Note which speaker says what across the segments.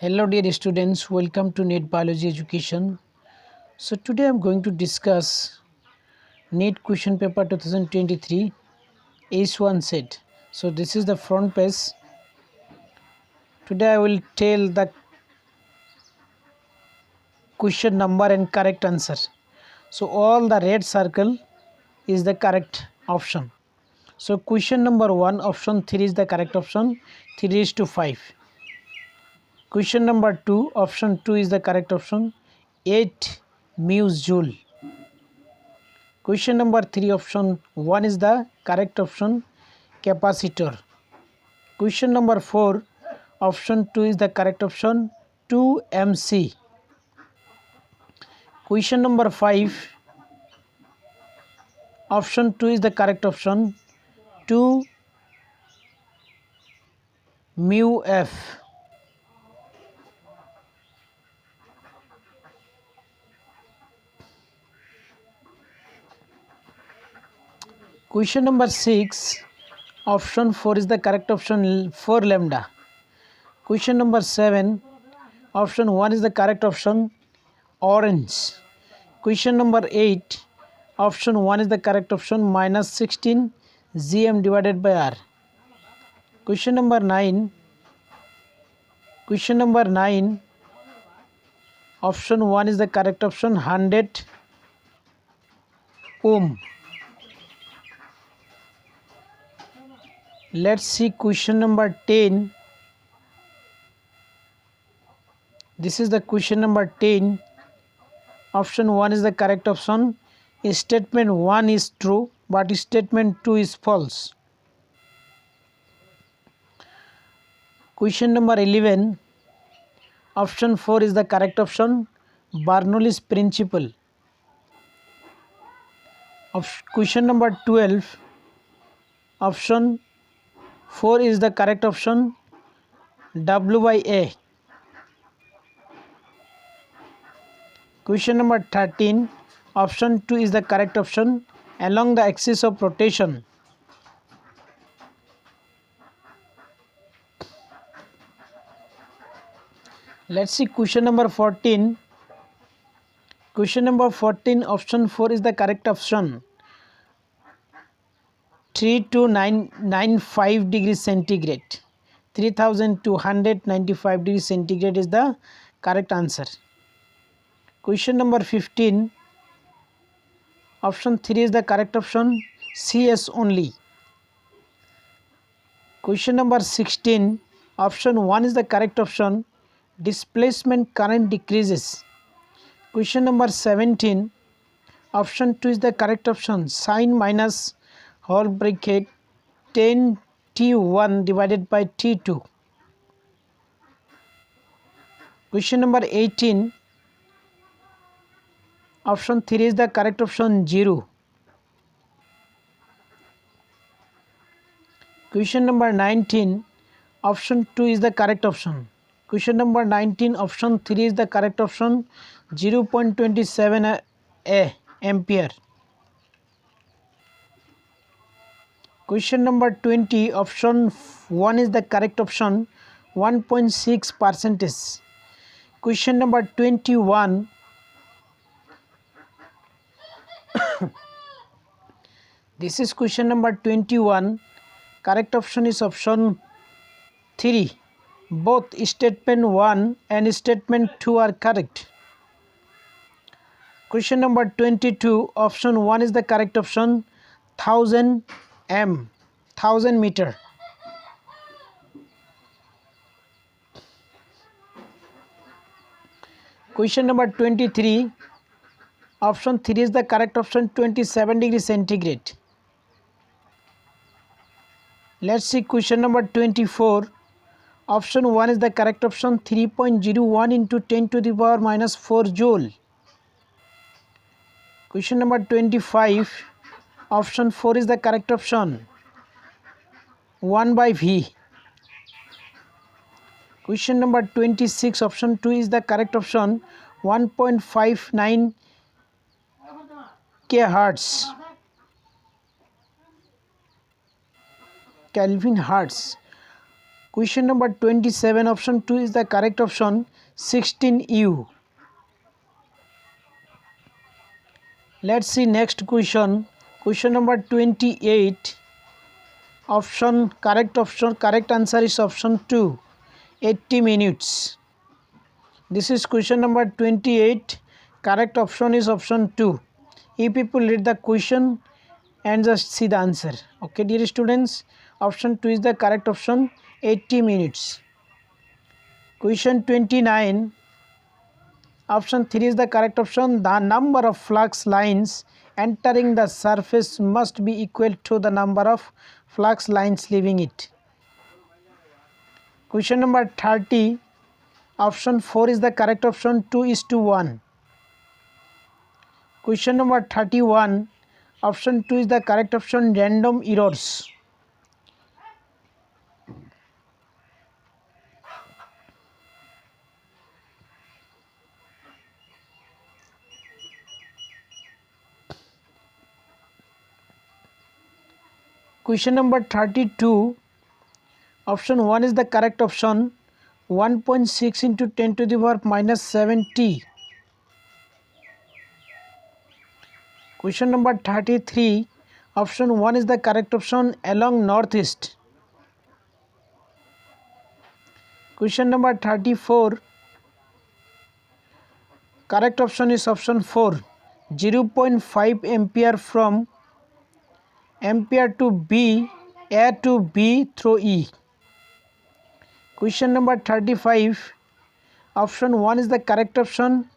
Speaker 1: Hello dear students, welcome to NET Biology Education. So today I am going to discuss NET question paper 2023 H1 set. So this is the front page. Today I will tell the question number and correct answer. So all the red circle is the correct option. So question number 1 option 3 is the correct option, 3 is to 5. Question number 2 option 2 is the correct option, 8 μs joule. Question number 3 option 1 is the correct option, capacitor. Question number 4 option 2 is the correct option, 2 mc. Question number 5 option 2 is the correct option, 2 mu f. Question number 6 option 4 is the correct option, 4 lambda. Question number 7 option 1 is the correct option, orange. Question number 8 option 1 is the correct option, minus 16 gm divided by r. Question number 9 option 1 is the correct option, 100 ohm. Let's see question number 10. This is the question number 10. Option 1 is the correct option. Statement 1 is true but statement 2 is false. Question number 11. Option 4 is the correct option, Bernoulli's principle. Question number 12. Option 4 is the correct option, W by A. Question number 13. Option 2 is the correct option, along the axis of rotation. Let's see question number 14. Question number 14 option 4 is the correct option, 3295 degrees centigrade. 3295 degrees centigrade is the correct answer. Question number 15 option 3 is the correct option, CS only. Question number 16 option 1 is the correct option, displacement current decreases. Question number 17 option 2 is the correct option, sin minus whole bracket 10 T1 divided by T2. Question number 18 option 3 is the correct option, 0. Question number 19 option 2 is the correct option. Question number 19 option 3 is the correct option, 0.27 ampere. Question number 20 option 1 is the correct option, 1.6%. Question number 21 this is question number 21. Correct option is option 3. Both statement 1 and statement 2 are correct. Question number 22 option 1 is the correct option, 1000 meter. Question number 23 option 3 is the correct option, 27 degrees centigrade. Let's see question number 24. Option 1 is the correct option, 3.01 into 10 to the power minus 4 joule. Question number 25. Option 4 is the correct option, 1 by V. Question number 26. Option 2 is the correct option, 1.59 kHz. Kelvin Hertz. Question number 27, option 2 is the correct option, 16U. Let's see next question. Question number 28, correct answer is option 2, 80 minutes. This is question number 28. Correct option is option 2. You people read the question and just see the answer. Okay, dear students, option 2 is the correct option, 80 minutes. Question 29, option 3 is the correct option. The number of flux lines entering the surface must be equal to the number of flux lines leaving it. Question number 30, option 4 is the correct option, 2:1. Question number 31, option 2 is the correct option, random errors. Question number 32, option 1 is the correct option, 1.6 into 10 to the power minus 7t. Question number 33, option 1 is the correct option, along northeast. Question number 34, correct option is option 4, 0.5 ampere from ampere to B, A to B through E. Question number 35, option 1 is the correct option,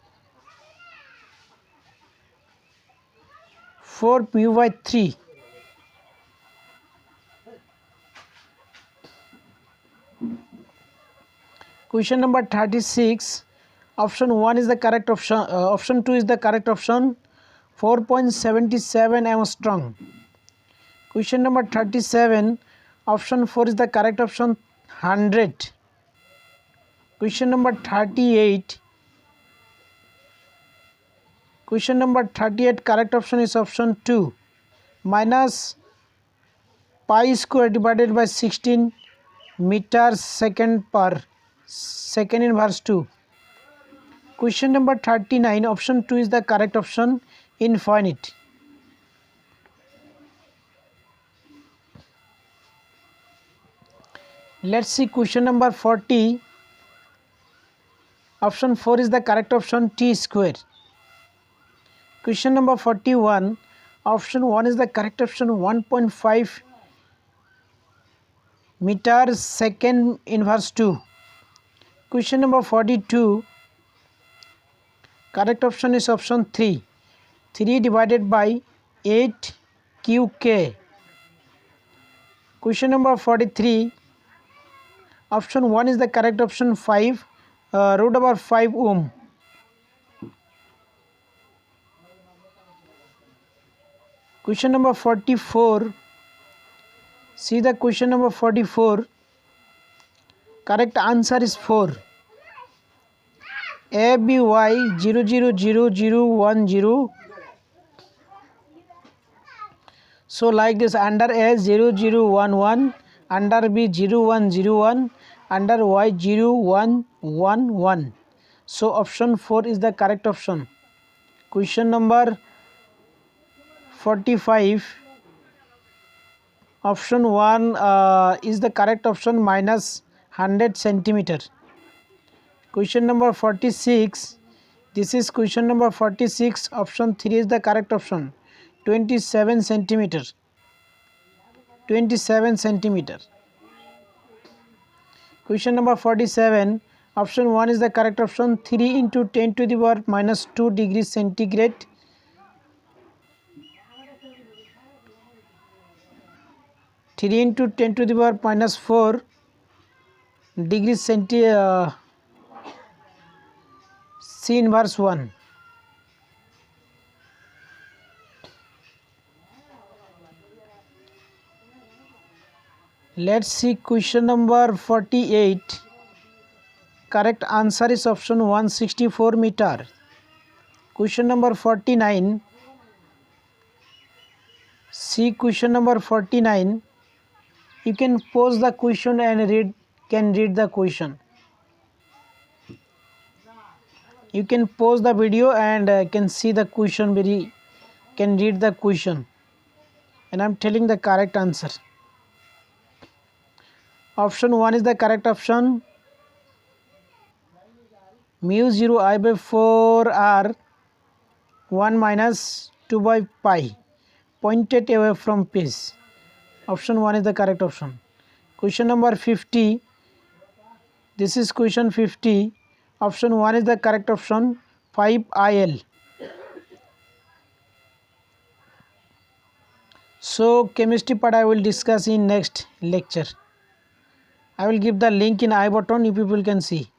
Speaker 1: 4 mu by 3. Question number 36, option 1 is the correct option, option 2 is the correct option, 4.77 Armstrong. Question number 37, option 4 is the correct option, 100. Question number 38, correct option is option 2, minus pi square divided by 16 meters second per second inverse 2. Question number 39, option 2 is the correct option, infinite. Let's see question number 40. Option 4 is the correct option, t square. Question number 41. Option 1 is the correct option, 1.5 meters second inverse 2. Question number 42. Correct option is option 3. 3 divided by 8 QK. Question number 43. Option 1 is the correct option, 5 root over 5 ohm. Question number 44. See the question number 44. Correct answer is 4. ABY 000010. So like this, under A 0011, under B 0101, under Y 0111. So option 4 is the correct option. Question number 45. Option 1 is the correct option, minus 100 centimeter. Question number 46. This is question number 46. Option 3 is the correct option, 27 centimeter. 27 centimeter. Question number 47. Option 1 is the correct option, 3 into 10 to the power minus 2 degrees centigrade. Three into 10 to the power minus 4 degrees centigrade. C inverse 1. Let's see question number 48. Correct answer is option 164 meter. Question number 49. See question number 49. You can pause the question and read can read the question. You can pause the video and can see the question, can read the question, and I'm telling the correct answer. Option 1 is the correct option. Mu 0 I by 4 r 1 minus 2 by pi pointed away from piece. Option 1 is the correct option. Question number 50. This is question 50. Option 1 is the correct option, 5IL. So chemistry part I will discuss in next lecture. I will give the link in I button, you people can see.